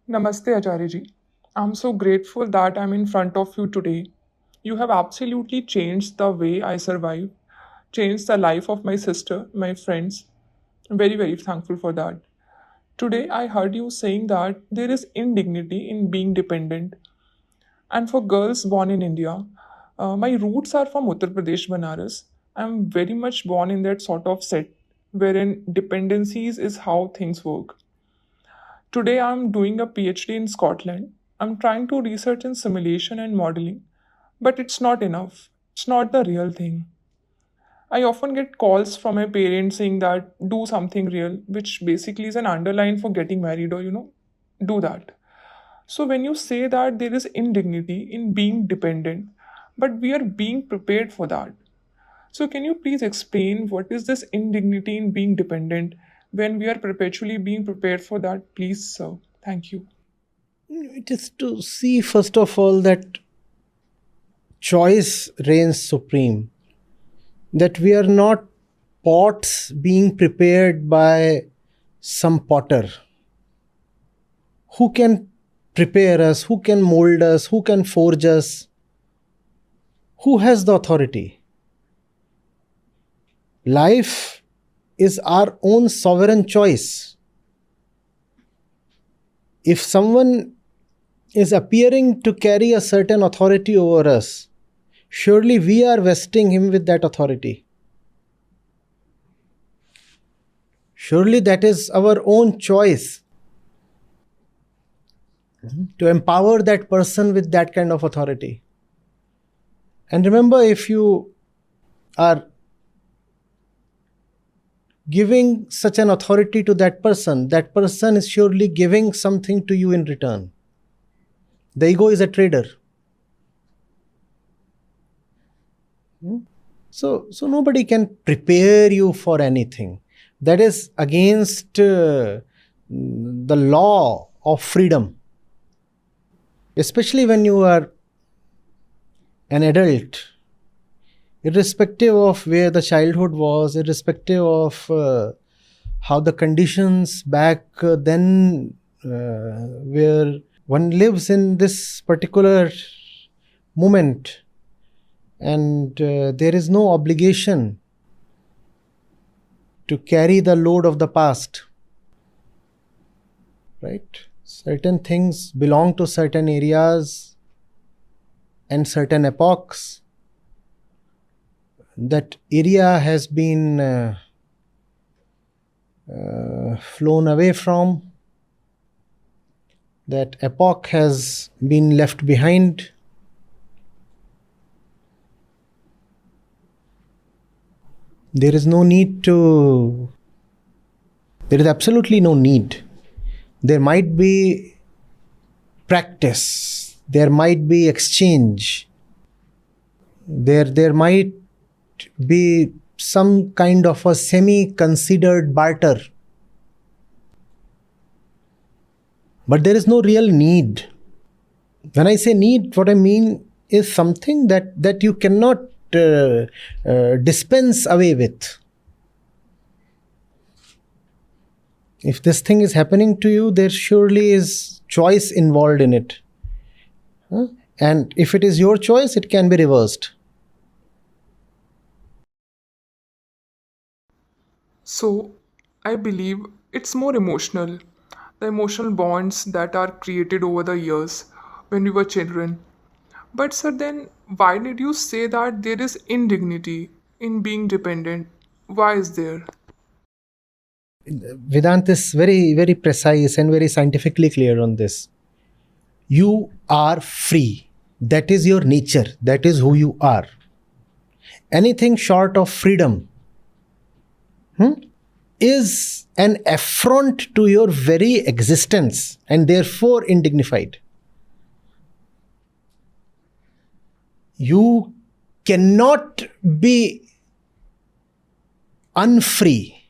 Namaste, Acharya ji. I'm so grateful that I'm in front of you today. You have absolutely changed the way I survive, changed the life of my sister, my friends. I'm very, very thankful for that. Today, I heard you saying that there is indignity in being dependent. And for girls born in India, my roots are from Uttar Pradesh, Banaras. I'm very much born in that sort of set wherein dependencies is how things work. Today, I'm doing a PhD in Scotland. I'm trying to research in simulation and modeling, but it's not enough. It's not the real thing. I often get calls from my parents saying that do something real, which basically is an underline for getting married or, do that. So, when you say that there is indignity in being dependent, but we are being prepared for that. So, can you please explain what is this indignity in being dependent when we are perpetually being prepared for that? Please, sir. Thank you. It is to see, first of all, that choice reigns supreme, that we are not pots being prepared by some potter. Who can prepare us? Who can mold us? Who can forge us? Who has the authority? Life is our own sovereign choice. If someone is appearing to carry a certain authority over us, surely we are vesting him with that authority. Surely that is our own choice to empower that person with that kind of authority. And remember, if you are giving such an authority to that person is surely giving something to you in return. The ego is a trader. So nobody can prepare you for anything. That is against the law of freedom. Especially when you are an adult, irrespective of where the childhood was, irrespective of how the conditions back then where one lives in this particular moment, and there is no obligation to carry the load of the past, right? Certain things belong to certain areas and certain epochs. That area has been flown away from. That epoch has been left behind. There is absolutely no need. There might be practice, there might be exchange, there might be some kind of a semi-considered barter. But there is no real need. When I say need, what I mean is something that you cannot dispense away with. If this thing is happening to you, there surely is choice involved in it. And if it is your choice, it can be reversed. So, I believe it's more emotional. The emotional bonds that are created over the years when we were children. But, sir, then why did you say that there is indignity in being dependent? Why is there? Vedanta is very, very precise and very scientifically clear on this. You are free. That is your nature. That is who you are. Anything short of freedom is an affront to your very existence and therefore indignified. You cannot be unfree.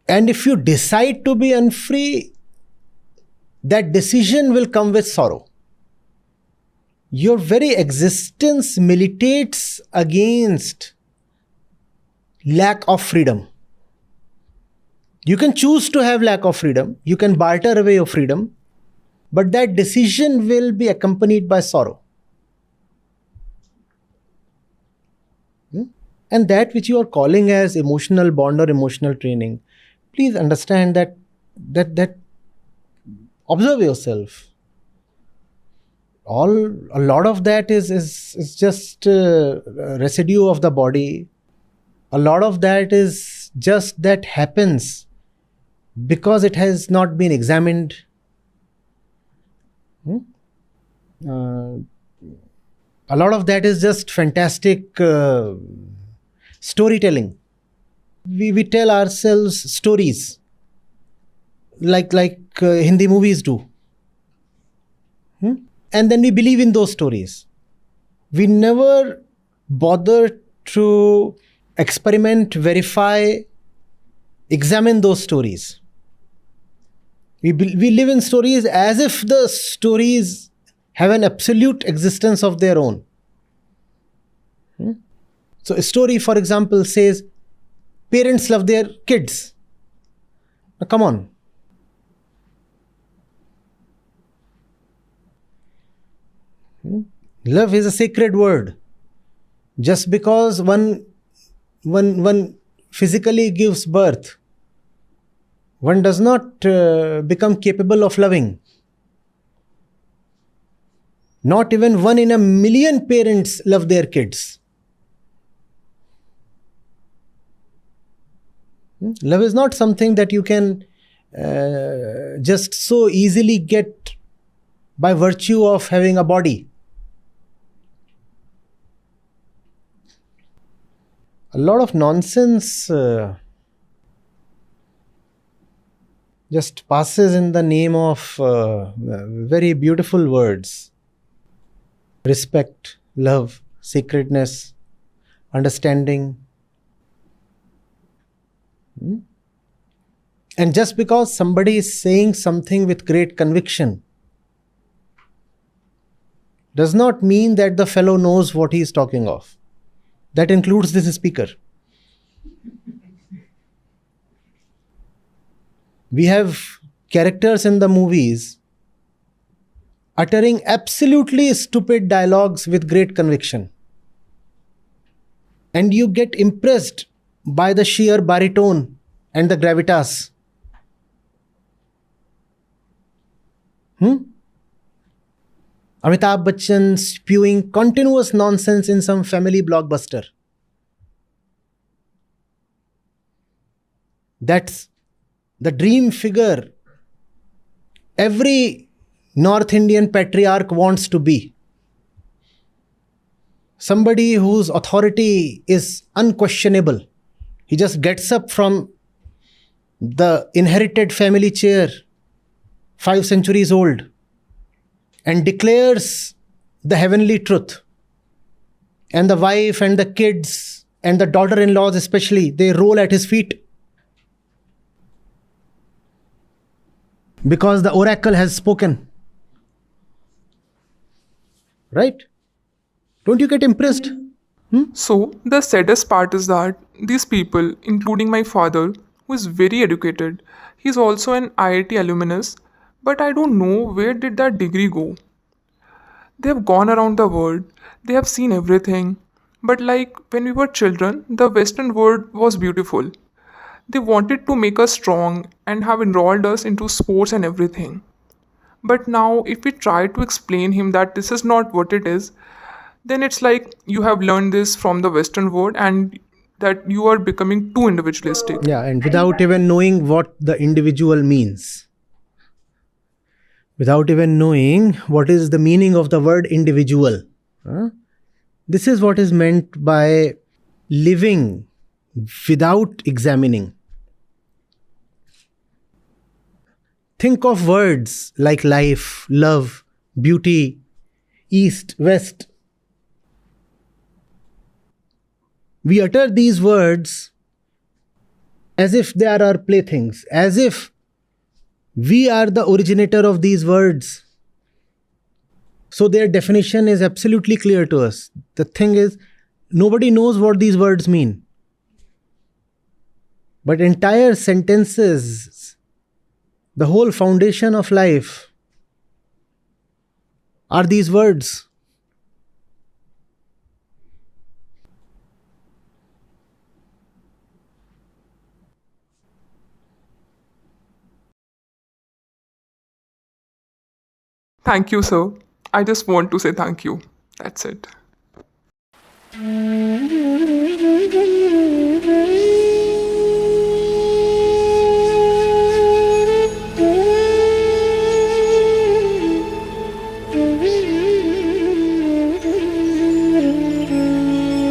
And if you decide to be unfree, that decision will come with sorrow. Your very existence militates against lack of freedom. You can choose to have lack of freedom. You can barter away your freedom. But that decision will be accompanied by sorrow. And that which you are calling as emotional bond or emotional training, please understand that observe yourself. A lot of that is just residue of the body. A lot of that is just that happens because it has not been examined. A lot of that is just fantastic storytelling. We tell ourselves stories like Hindi movies do. And then we believe in those stories. We never bother to experiment, verify, examine those stories. We live in stories as if the stories have an absolute existence of their own. So a story, for example, says parents love their kids. Now, come on. Love is a sacred word. Just because one physically gives birth, one does not become capable of loving. Not even 1 in a million parents love their kids. Love is not something that you can just so easily get by virtue of having a body. A lot of nonsense just passes in the name of very beautiful words. Respect, love, sacredness, understanding. And just because somebody is saying something with great conviction does not mean that the fellow knows what he is talking of. That includes this speaker. We have characters in the movies uttering absolutely stupid dialogues with great conviction. And you get impressed by the sheer baritone and the gravitas. Amitabh Bachchan spewing continuous nonsense in some family blockbuster. That's the dream figure every North Indian patriarch wants to be. Somebody whose authority is unquestionable. He just gets up from the inherited family chair, 5 centuries old, and declares the heavenly truth. And the wife and the kids and the daughter-in-laws especially, they roll at his feet. Because the oracle has spoken. Right? Don't you get impressed? So, the saddest part is that these people, including my father, who is very educated, he's also an IIT alumnus, but I don't know where did that degree go. They have gone around the world, they have seen everything, but like when we were children, the Western world was beautiful. They wanted to make us strong and have enrolled us into sports and everything. But now, if we try to explain him that this is not what it is, then it's like you have learned this from the Western world and that you are becoming too individualistic. Yeah, and without even knowing what the individual means. Without even knowing what is the meaning of the word individual. This is what is meant by living without examining. Think of words like life, love, beauty, east, west. We utter these words as if they are our playthings, as if we are the originator of these words. So their definition is absolutely clear to us. The thing is, nobody knows what these words mean. But entire sentences, the whole foundation of life, are these words. Thank you, sir. I just want to say thank you. That's it.